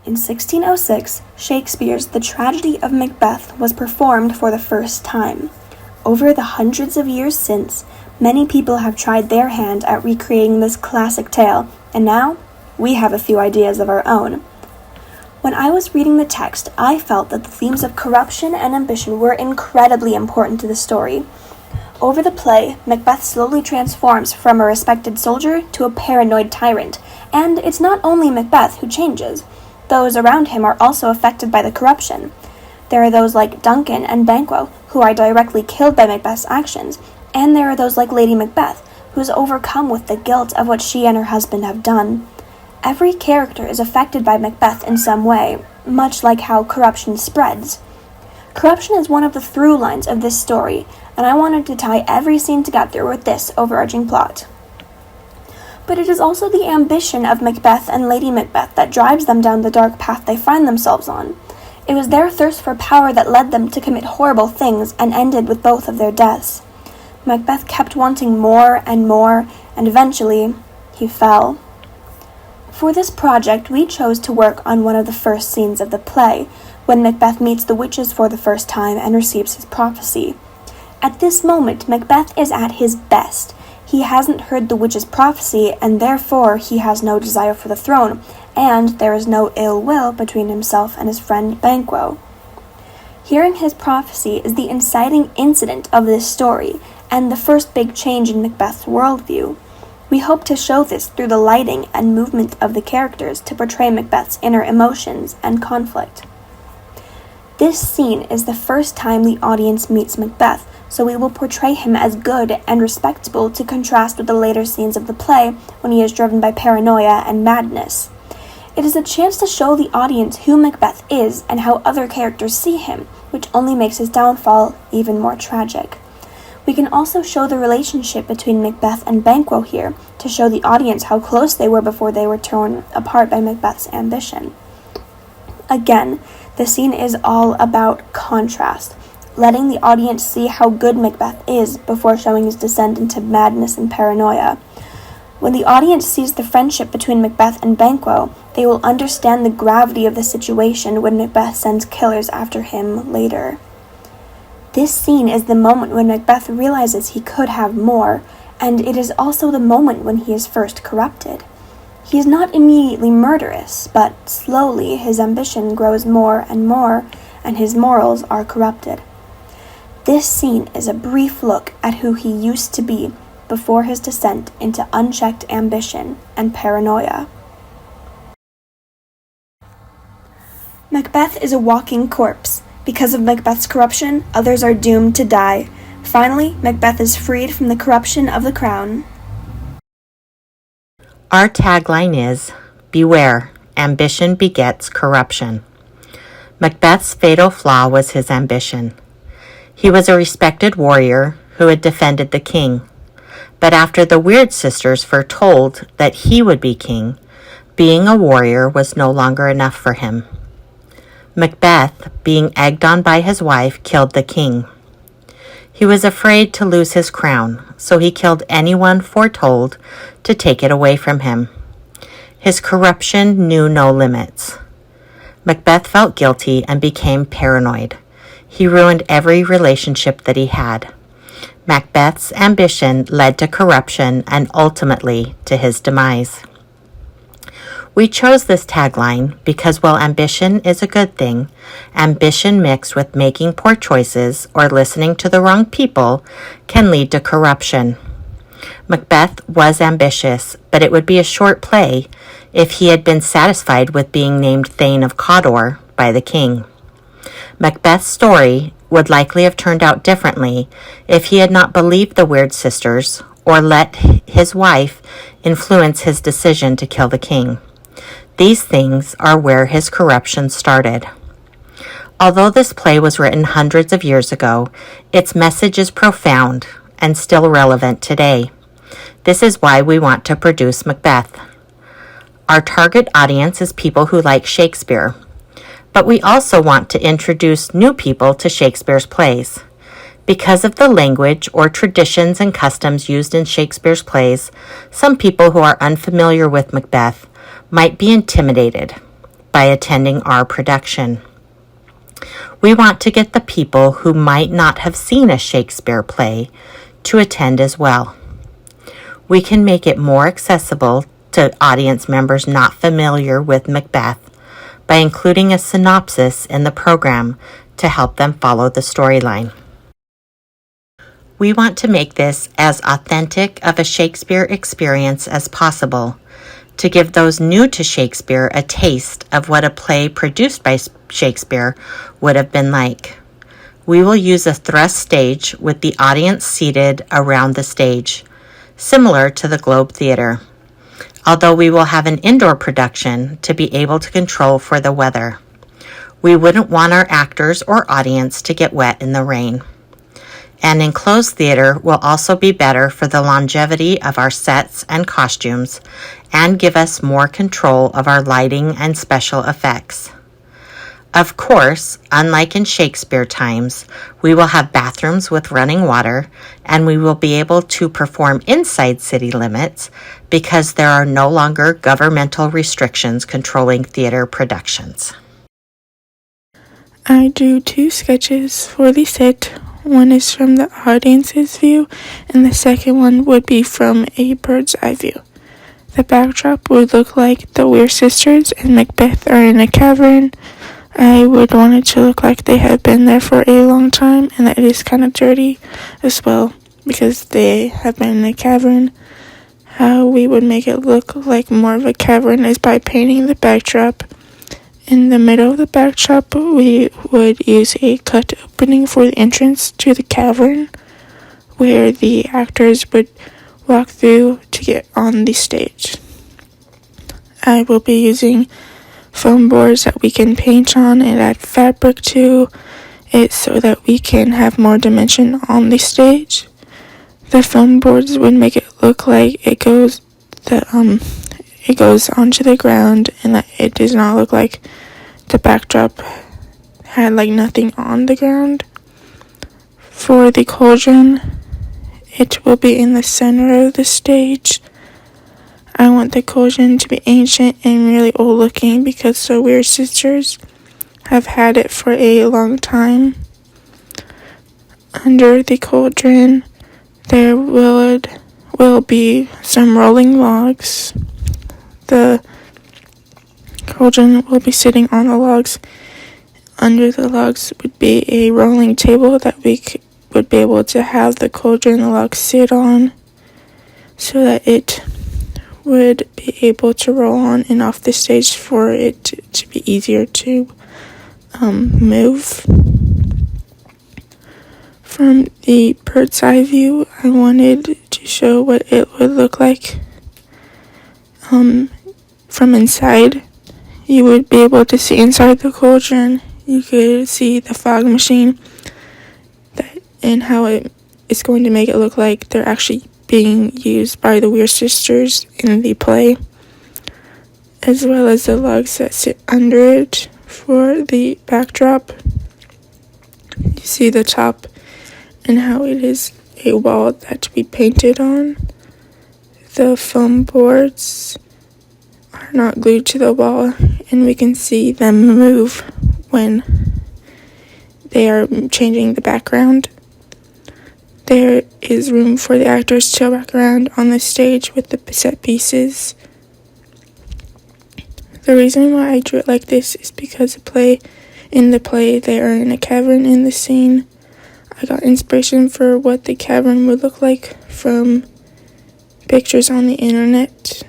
In 1606, Shakespeare's The Tragedy of Macbeth was performed for the first time. Over the hundreds of years since, many people have tried their hand at recreating this classic tale, and now we have a few ideas of our own. When I was reading the text, I felt that the themes of corruption and ambition were incredibly important to the story. Over the play, Macbeth slowly transforms from a respected soldier to a paranoid tyrant, and it's not only Macbeth who changes. Those around him are also affected by the corruption. There are those like Duncan and Banquo, who are directly killed by Macbeth's actions, and there are those like Lady Macbeth, who is overcome with the guilt of what she and her husband have done. Every character is affected by Macbeth in some way, much like how corruption spreads. Corruption is one of the through lines of this story, and I wanted to tie every scene together with this overarching plot. But it is also the ambition of Macbeth and Lady Macbeth that drives them down the dark path they find themselves on. It was their thirst for power that led them to commit horrible things and ended with both of their deaths. Macbeth kept wanting more, and eventually, he fell. For this project, we chose to work on one of the first scenes of the play, when Macbeth meets the witches for the first time and receives his prophecy. At this moment, Macbeth is at his best. He hasn't heard the witch's prophecy, and therefore he has no desire for the throne, and there is no ill will between himself and his friend Banquo. Hearing his prophecy is the inciting incident of this story, and the first big change in Macbeth's worldview. We hope to show this through the lighting and movement of the characters to portray Macbeth's inner emotions and conflict. This scene is the first time the audience meets Macbeth, so we will portray him as good and respectable to contrast with the later scenes of the play when he is driven by paranoia and madness. It is a chance to show the audience who Macbeth is and how other characters see him, which only makes his downfall even more tragic. We can also show the relationship between Macbeth and Banquo here to show the audience how close they were before they were torn apart by Macbeth's ambition. Again, the scene is all about contrast, letting the audience see how good Macbeth is before showing his descent into madness and paranoia. When the audience sees the friendship between Macbeth and Banquo, they will understand the gravity of the situation when Macbeth sends killers after him later. This scene is the moment when Macbeth realizes he could have more, and it is also the moment when he is first corrupted. He is not immediately murderous, but slowly his ambition grows more, and his morals are corrupted. This scene is a brief look at who he used to be before his descent into unchecked ambition and paranoia. Macbeth is a walking corpse. Because of Macbeth's corruption, others are doomed to die. Finally, Macbeth is freed from the corruption of the crown. Our tagline is, "Beware, ambition begets corruption." Macbeth's fatal flaw was his ambition. He was a respected warrior who had defended the king. But after the Weird sisters foretold that he would be king, being a warrior was no longer enough for him. Macbeth, being egged on by his wife, killed the king. He was afraid to lose his crown, so he killed anyone foretold to take it away from him. His corruption knew no limits. Macbeth felt guilty and became paranoid. He ruined every relationship that he had. Macbeth's ambition led to corruption and ultimately to his demise. We chose this tagline because while ambition is a good thing, ambition mixed with making poor choices or listening to the wrong people can lead to corruption. Macbeth was ambitious, but it would be a short play if he had been satisfied with being named Thane of Cawdor by the king. Macbeth's story would likely have turned out differently if he had not believed the Weird sisters or let his wife influence his decision to kill the king. These things are where his corruption started. Although this play was written hundreds of years ago, its message is profound and still relevant today. This is why we want to produce Macbeth. Our target audience is people who like Shakespeare, but we also want to introduce new people to Shakespeare's plays. Because of the language or traditions and customs used in Shakespeare's plays, some people who are unfamiliar with Macbeth might be intimidated. by attending our production. We want to get the people who might not have seen a Shakespeare play to attend as well. We can make it more accessible to audience members not familiar with Macbeth by including a synopsis in the program to help them follow the storyline. We want to make this as authentic of a Shakespeare experience as possible to give those new to Shakespeare a taste of what a play produced by Shakespeare would have been like. We will use a thrust stage with the audience seated around the stage, similar to the Globe Theater, although we will have an indoor production to be able to control for the weather. We wouldn't want our actors or audience to get wet in the rain. An enclosed theater will also be better for the longevity of our sets and costumes and give us more control of our lighting and special effects. Of course, unlike in Shakespeare times, we will have bathrooms with running water, and we will be able to perform inside city limits because there are no longer governmental restrictions controlling theater productions. I drew 2 sketches for the set. One is from the audience's view, and the second one would be from a bird's eye view. The backdrop would look like the Weir sisters and Macbeth are in a cavern. I would want it to look like they have been there for a long time, and that it is kind of dirty as well, because they have been in a cavern. How we would make it look like more of a cavern is by painting the backdrop. In the middle of the backdrop, we would use a cut opening for the entrance to the cavern, where the actors would walk through to get on the stage. I will be using foam boards that we can paint on and add fabric to it so that we can have more dimension on the stage. The foam boards would make it look like it goes onto the ground, and that it does not look like the backdrop had like nothing on the ground. For the cauldron, it will be in the center of the stage. I want the cauldron to be ancient and really old looking because the Weir sisters have had it for a long time. Under the cauldron, there will be some rolling logs. The cauldron will be sitting on the logs. Under the logs would be a rolling table that we would be able to have the cauldron and the logs sit on so that it would be able to roll on and off the stage for it to be easier to move. From the bird's eye view, I wanted to show what it would look like from inside. You would be able to see inside the cauldron. You could see the fog machine and how it is going to make it look like they're actually being used by the Weir sisters in the play, as well as the logs that sit under it. For the backdrop, you see the top and how it is a wall that to be painted on. The foam boards are not glued to the wall, and we can see them move when they are changing the background. There is room for the actors to walk around on the stage with the set pieces. The reason why I drew it like this is because in the play they are in a cavern in the scene. I got inspiration for what the cavern would look like from pictures on the internet.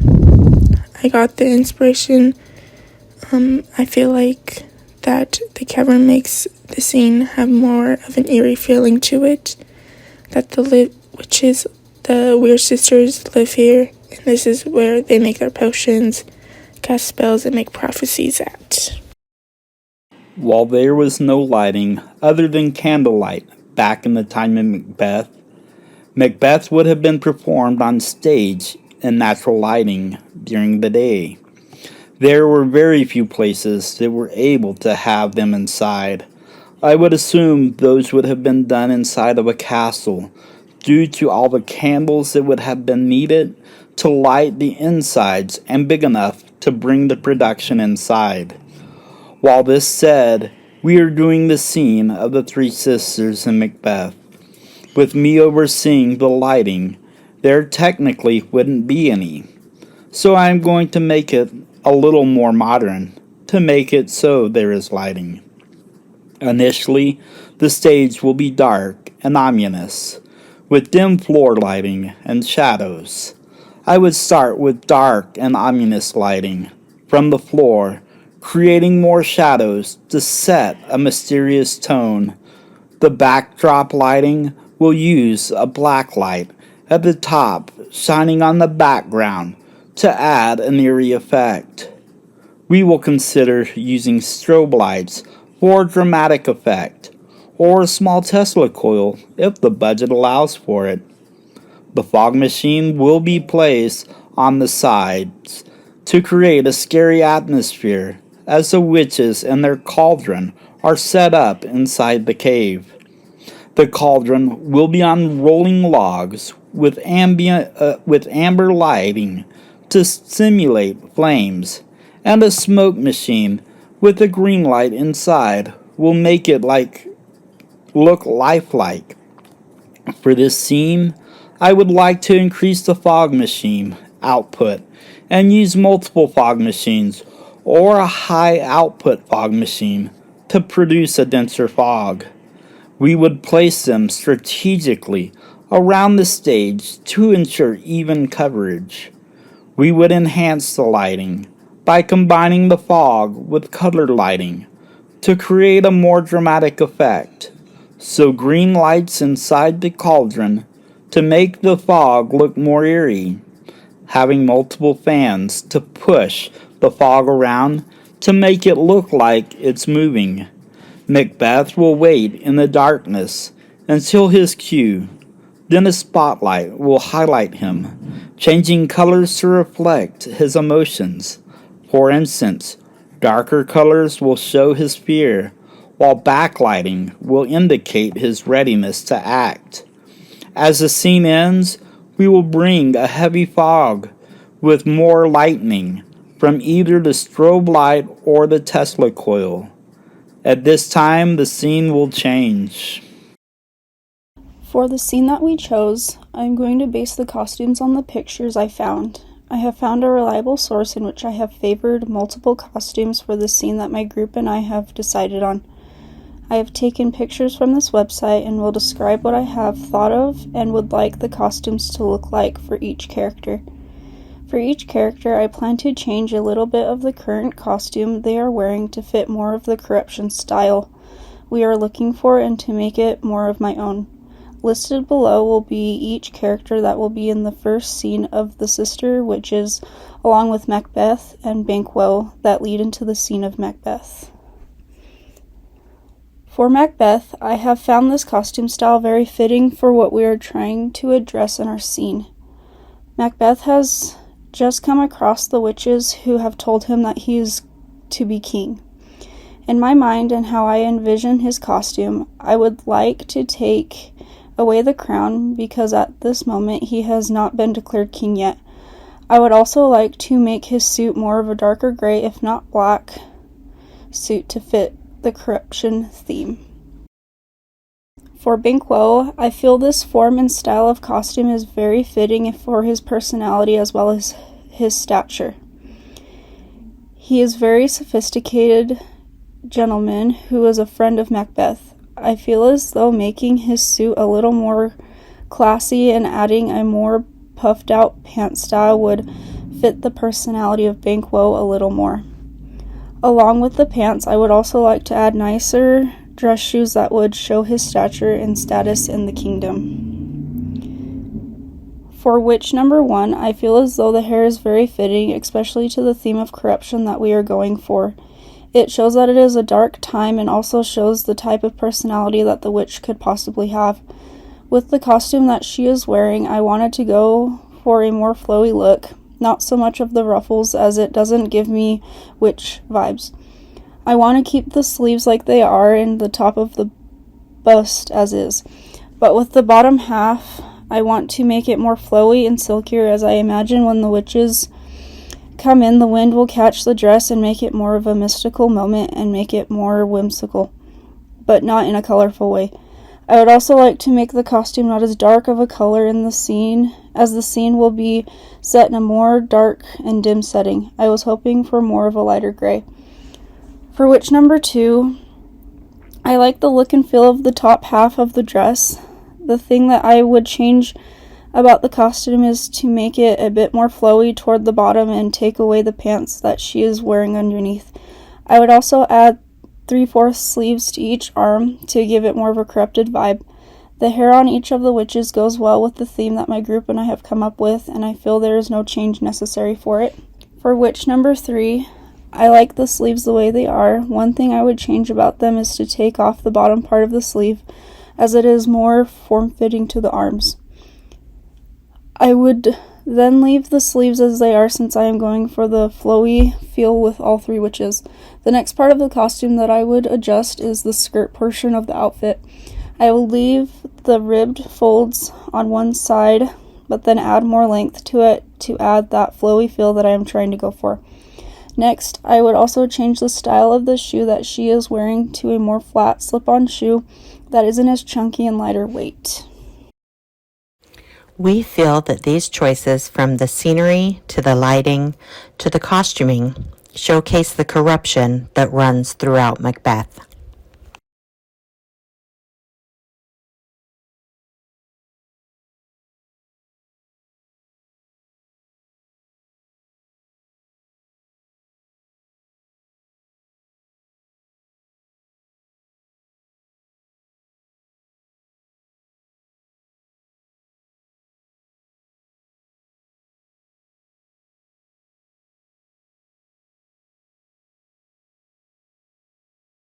I got the inspiration. I feel like that the cavern makes the scene have more of an eerie feeling to it. That the Weir sisters live here, and this is where they make their potions, cast spells, and make prophecies at. While there was no lighting other than candlelight back in the time of Macbeth, Macbeth would have been performed on stage in natural lighting during the day. There were very few places that were able to have them inside. I would assume those would have been done inside of a castle due to all the candles that would have been needed to light the insides and big enough to bring the production inside. While this said, we are doing the scene of the three sisters in Macbeth. With me overseeing the lighting, there technically wouldn't be any. So I am going to make it a little more modern, to make it so there is lighting. Initially, the stage will be dark and ominous, with dim floor lighting and shadows. I would start with dark and ominous lighting from the floor, creating more shadows to set a mysterious tone. The backdrop lighting will use a black light at the top shining on the background to add an eerie effect. We will consider using strobe lights for a dramatic effect, or a small Tesla coil if the budget allows for it. The fog machine will be placed on the sides to create a scary atmosphere as the witches and their cauldron are set up inside the cave. The cauldron will be on rolling logs with amber lighting to simulate flames, and a smoke machine with a green light inside will make it look lifelike. For this scene, I would like to increase the fog machine output and use multiple fog machines or a high output fog machine to produce a denser fog. We would place them strategically around the stage to ensure even coverage. We would enhance the lighting by combining the fog with colored lighting to create a more dramatic effect. So green lights inside the cauldron to make the fog look more eerie. Having multiple fans to push the fog around to make it look like it's moving. Macbeth will wait in the darkness until his cue. Then a spotlight will highlight him, changing colors to reflect his emotions. For instance, darker colors will show his fear, while backlighting will indicate his readiness to act. As the scene ends, we will bring a heavy fog with more lightning from either the strobe light or the Tesla coil. At this time, the scene will change. For the scene that we chose, I'm going to base the costumes on the pictures I found. I have found a reliable source in which I have favored multiple costumes for the scene that my group and I have decided on. I have taken pictures from this website and will describe what I have thought of and would like the costumes to look like for each character. For each character, I plan to change a little bit of the current costume they are wearing to fit more of the corruption style we are looking for and to make it more of my own. Listed below will be each character that will be in the first scene of the sister witches, along with Macbeth and Banquo that lead into the scene of Macbeth. For Macbeth, I have found this costume style very fitting for what we are trying to address in our scene. Macbeth has just come across the witches who have told him that he is to be king. In my mind and how I envision his costume, I would like to take away the crown because at this moment he has not been declared king yet. I would also like to make his suit more of a darker gray, if not black, suit to fit the corruption theme. For Banquo, I feel this form and style of costume is very fitting for his personality as well as his stature. He is very sophisticated gentleman who is a friend of Macbeth. I feel as though making his suit a little more classy and adding a more puffed out pant style would fit the personality of Banquo a little more. Along with the pants, I would also like to add nicer dress shoes that would show his stature and status in the kingdom. For witch number 1, I feel as though the hair is very fitting, especially to the theme of corruption that we are going for. It shows that it is a dark time and also shows the type of personality that the witch could possibly have. With the costume that she is wearing, I wanted to go for a more flowy look, not so much of the ruffles as it doesn't give me witch vibes. I want to keep the sleeves like they are and the top of the bust as is, but with the bottom half, I want to make it more flowy and silkier as I imagine when the witches come in, the wind will catch the dress and make it more of a mystical moment and make it more whimsical, but not in a colorful way. I would also like to make the costume not as dark of a color in the scene, as the scene will be set in a more dark and dim setting. I was hoping for more of a lighter gray. For witch number 2, I like the look and feel of the top half of the dress. The thing that I would change about the costume is to make it a bit more flowy toward the bottom and take away the pants that she is wearing underneath. I would also add 3/4 sleeves to each arm to give it more of a corrupted vibe. The hair on each of the witches goes well with the theme that my group and I have come up with, and I feel there is no change necessary for it. For witch number 3, I like the sleeves the way they are. One thing I would change about them is to take off the bottom part of the sleeve, as it is more form-fitting to the arms. I would then leave the sleeves as they are, since I am going for the flowy feel with all 3 witches. The next part of the costume that I would adjust is the skirt portion of the outfit. I will leave the ribbed folds on one side, but then add more length to it to add that flowy feel that I am trying to go for. Next, I would also change the style of the shoe that she is wearing to a more flat slip-on shoe that isn't as chunky and lighter weight. We feel that these choices, from the scenery to the lighting to the costuming, showcase the corruption that runs throughout Macbeth.